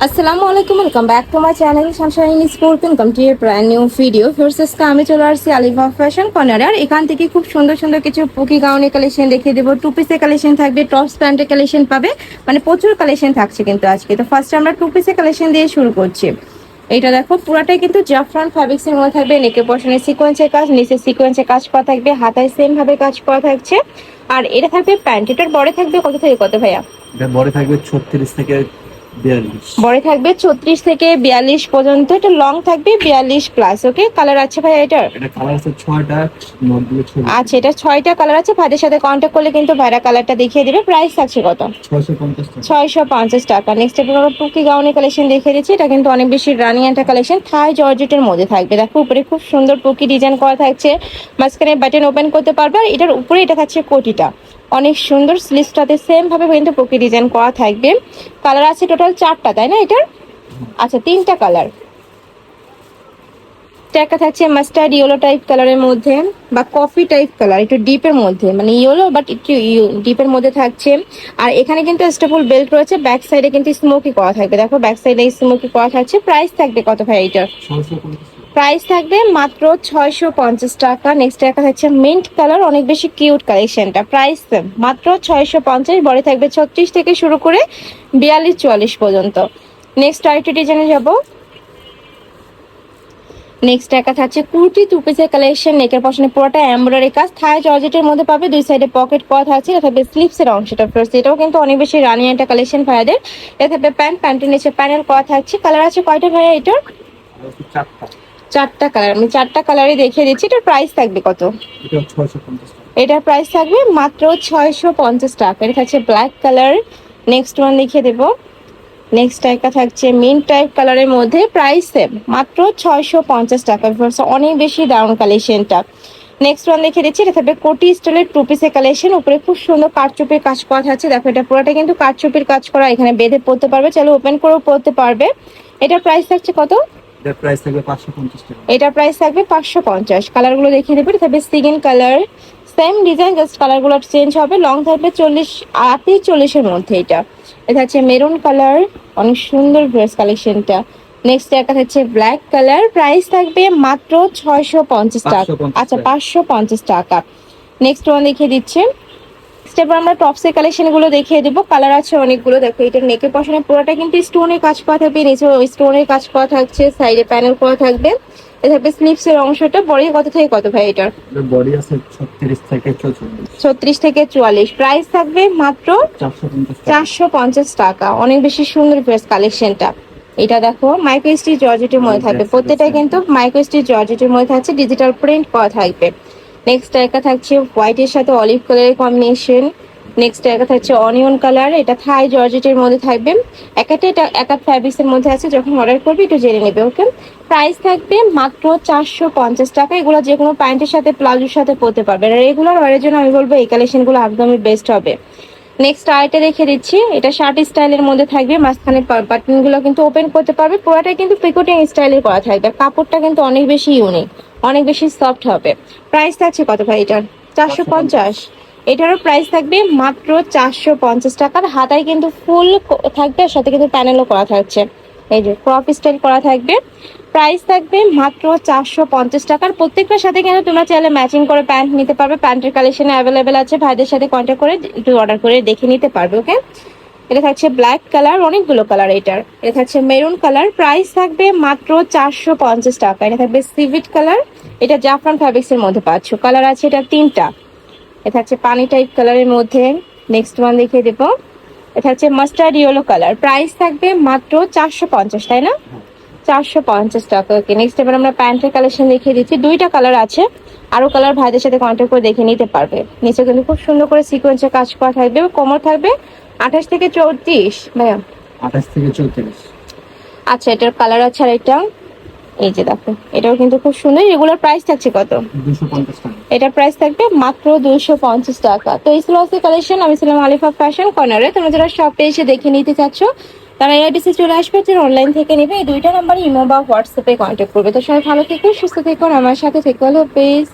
আসসালামু আলাইকুম, welcome back to my channel Sunshine sport. Welcome to A brand new video. First আমি চলে আসছি আলিফা ফ্যাশন কর্নার। আর এখান থেকে খুব সুন্দর সুন্দর কিছু পুকি গাউনের কালেকশন দেখিয়ে দেবো। টু পিসের কালেকশন থাকবে, টপস প্যান্টের কালেকশন পাবে, মানে প্রচুর কালেকশন থাকছে কিন্তু আজকে। তো ফার্স্ট আমরা টু পিসের কালেকশন দিয়ে শুরু করছি। এটা দেখো, পুরাটাই কিন্তু জাফরান ফ্যাব্রিক্স এর মধ্যে থাকবে। নেকের পশনে সিকোয়েন্সের কাজ, নিচে সিকোয়েন্সের কাজ করা থাকবে, হাতায় সেম ভাবে কাজ করা থাকছে। আর এটা থাকবে প্যান্ট। এটার বড় থাকবে কত থেকে কত ভাইয়া? এটা বড় থাকবে 36 থেকে 42। বড় থাকবে 36 থেকে 42 পর্যন্ত। এটা লং থাকবে 42 প্লাস। ওকে, কালার আছে ভাই এটার? এটা কালার আছে 6টা, মধ্যে ছবি। আচ্ছা, এটা 6টা কালার আছে। ভাইদের সাথে কন্ট্যাক্ট করলে কিন্তু ভাইরা কালারটা দেখিয়ে দিবে। প্রাইস আছে কত? 650 টাকা। 650 টাকা। নেক্সট আমরা টুকি গাউনের কালেকশন দেখিয়ে দিচ্ছি। এটা কিন্তু অনেক বেশি রানিং একটা কালেকশন, থাই জর্জেটের মধ্যে থাকবে। দেখো, উপরে খুব সুন্দর টুকি ডিজাইন করা থাকছে, মাঝখানে বাটন ওপেন করতে পারবে। আর এটার উপরে এটা থাকছে কোটিটা, অনেক সুন্দর। স্লিভসটাতে সেম ভাবে কিন্তু টুকি ডিজাইন করা থাকবে। কালার আছে টোটাল 4টা, তাই না এটার? আচ্ছা, 3টা কালার। একটা থাকছে মাস্টার্ড ইয়েলো টাইপ কালারের মধ্যে, বা কফি টাইপ কালার, একটু ডিপের মধ্যে, মানে ইয়েলো বাট একটু ডিপের মধ্যে থাকছে। আর এখানে কিন্তু স্টেপল বেল্ট রয়েছে, ব্যাক সাইডে কিন্তু স্মোকি করা থাকবে। দেখো, ব্যাক সাইডে স্মোকি করা থাকছে। প্রাইস থাকবে কত ভাই এটার? 650 প্রাইস থাকবে মাত্র 650 টাকা। নেক্সট একটা হচ্ছে মিন্ট কালার, অনেক বেশি কিউট কালেকশনটা। প্রাইস মাত্র 650। বড় থাকবে 36 থেকে শুরু করে 42-44 পর্যন্ত। নেক্সট আরেকটি ডিজাইনে যাব। নেক্সট একটা থাকছে কুর্তি টু পিসের কালেকশন। নেকের পশনে পুরোটা এমব্রয়ডারি কাজ, থাই জর্জেটের মধ্যে পাবে। দুই সাইডে পকেট করা থাকছে। এটা থাকবে স্লিপসের অংশটা ফার্স্ট। এটাও কিন্তু অনেক বেশি রানি একটা কালেকশন ভাইয়াদের। এটা থাকবে প্যান্ট, প্যান্টের নিচে প্যানেল করা থাকছে। কালার আছে কয়টা ভাইয়া এটার? 4টা। 4টা কালার। আমি 4টা কালারই দেখিয়ে দিচ্ছি। এটার প্রাইস থাকবে কত? এটা 650 টাকা। এটার প্রাইস থাকবে মাত্র 650 টাকা। এটা থাকছে ব্ল্যাক কালার। নেক্সট ওয়ান দেখিয়ে দেবো। নেক্সট একটা থাকছে মিন্ট টাইপ কালারের মধ্যে। প্রাইস সেম, মাত্র 650 টাকা। অনেক বেশি দারুণ কালেকশনটা। নেক্সট ওয়ান দেখে দিচ্ছি। এটা থাকবে কোটি স্টাইলের টু পিসের কালেকশন। উপরে খুব সুন্দর কারচুপির কাজ করা থাকছে। দেখো, এটা পুরোটা কিন্তু কারচুপির কাজ করা। এখানে বেঁধে পড়তে পারবে, চাইলে ওপেন করেও পড়তে পারবে। এটার প্রাইস থাকছে কত? এটার প্রাইস থাকবে 550 টাকা। এটার প্রাইস থাকবে 550। কালারগুলো দেখিয়ে দেবে। এটা থাকবে সিগিন কালার, সেম ডিজাইন, জাস্ট কালারগুলো চেঞ্জ হবে। লং থাকবে 40-40-এর মধ্যে। এটা হচ্ছে মেরুন কালার, অনেক সুন্দর ড্রেস কালেকশনটা। নেক্সট একটা হচ্ছে ব্ল্যাক কালার। প্রাইস থাকবে মাত্র 650 টাকা। 550 আচ্ছা, টাকা। 550 টাকা। নেক্সট ওয়ান দেখিয়ে দিচ্ছে। এবার আমরা টপসের কালেকশন গুলো দেখিয়ে দেবো। কালার আছে অনেকগুলো। দেখো, এটার নেকের পশনে পুরোটা কিন্তু স্টোনের কাজ করা থাকবে, নিচে স্টোনের কাজ করা থাকছে, সাইডে প্যানেল করা থাকবে। এটা থাকবে স্লিভস এর অংশটা। বড় কত থেকে কত ভাই এটার? এটার বডি আছে 36 থেকে 44। 36 থেকে 44। প্রাইস থাকবে মাত্র 450 টাকা। 450 টাকা। অনেক বেশি সুন্দর ড্রেস কালেকশনটা। এটা দেখো, মাইক্রো স্টিচ জর্জেটের মধ্যে থাকবে। প্রত্যেকটা কিন্তু মাইক্রো স্টিচ জর্জেটের মধ্যে থাকছে, ডিজিটাল প্রিন্ট করা থাকবে। নেক্সট একটা থাকছে হোয়াইটের সাথে অলিভ কালারের কম্বিনেশন। নেক্সট একটা থাকছে অনিয়ন কালার। এটা থাই জর্জেটের মধ্যে থাকবে। এটা একা ফ্যাব্রিক্স এর মধ্যে আছে। যখন অর্ডার করবে একটু জেনে নেবে। ওকে, প্রাইস থাকবে মাত্র 450 টাকা। এগুলো যে কোনো প্যান্টের সাথে প্লাজোর সাথে পরতে পারবে। রেগুলার ওয়ারের জন্য আমি বলবো এই কালেকশনগুলো একদমই বেস্ট হবে। নেক্সট আরেকটা দেখে দিচ্ছি। এটা শার্ট স্টাইলের মধ্যে থাকবে। মাঝখানে বাটন গুলো কিন্তু ওপেন করতে পারবে। পুরোটাই কিন্তু পিকোটিং স্টাইলের করা থাকবে। কাপড়টা কিন্তু অনেক বেশি ইউনিক, অনেক বেশি সফট হবে। প্রাইস থাকছে কত ভাই এটার? 450। এটারও প্রাইস থাকবে মাত্র 450 টাকার। হাতায় কিন্তু ফুল থাকবে, আর সাথে কিন্তু প্যানেলও করা থাকছে। এই যে ক্রপ স্টাইল করা থাকবে। প্রাইস থাকবে মাত্র 450 টাকার। প্রত্যেকটার সাথে কিন্তু তোমরা চাইলে ম্যাচিং করে প্যান্ট নিতে পারবে। প্যান্টের কালেকশন অ্যাভেলেবেল আছে। ভাইদের সাথে কন্ট্যাক্ট করে একটু অর্ডার করে দেখে নিতে পারবে। ওকে, এটা থাকছে ব্ল্যাক কালার, অনেকগুলো কালার এটার। এটা থাকছে মেরুন কালার। প্রাইস থাকবে মাত্র 450 টাকা। এটা থাকবে সিভিট কালার। এটা জাফরান ফ্যাব্রিক্স এর মধ্যে পাচ্ছ। কালার আছে এটা 3টা। এটা হচ্ছে পানি টাইপ কালারের মধ্যে। নেক্সট ওয়ান দেখিয়ে দেবো। এটা হচ্ছে মাস্টার্ড ইয়েলো কালার। প্রাইস থাকবে মাত্র 450, তাই না? 450 টাকা। ওকে, নেক্সট এবার আমরা প্যান্টের কালেকশন দেখিয়ে দিচ্ছি। 2টা কালার আছে। আরো কালার ভাইদের সাথে কন্ট্যাক্ট করে দেখে নিতে পারবে। নিচে কিন্তু খুব সুন্দর করে সিকোয়েন্সের কাজ করা থাকবে। কোমর থাকবে 28 থেকে 34 ভাইয়া। 28 থেকে 34। আচ্ছা, এটার কালার আছে আর এটা। এই যে দেখো, এটাও কিন্তু খুব সুন্দর। এগুলোর প্রাইস থাকছে কত? 250 টাকা। এটার প্রাইস থাকবে মাত্র 250 টাকা। তো এই ছিল আজকে কালেকশন। আমি ছিলাম আলিফা ফ্যাশন কর্নারে। তোমরা যারা শপে এসে দেখে নিতে চাচ্ছ তারা এডিসি চলে আসবে, যারা অনলাইন থেকে নেবে এই 2টা নাম্বার ইমো বা হোয়াটসঅ্যাপে কন্ট্যাক্ট করবে। তো সবাই ভালো থেকো, সুস্থ থেকো, আমার সাথে থেকো। হলো পেজ।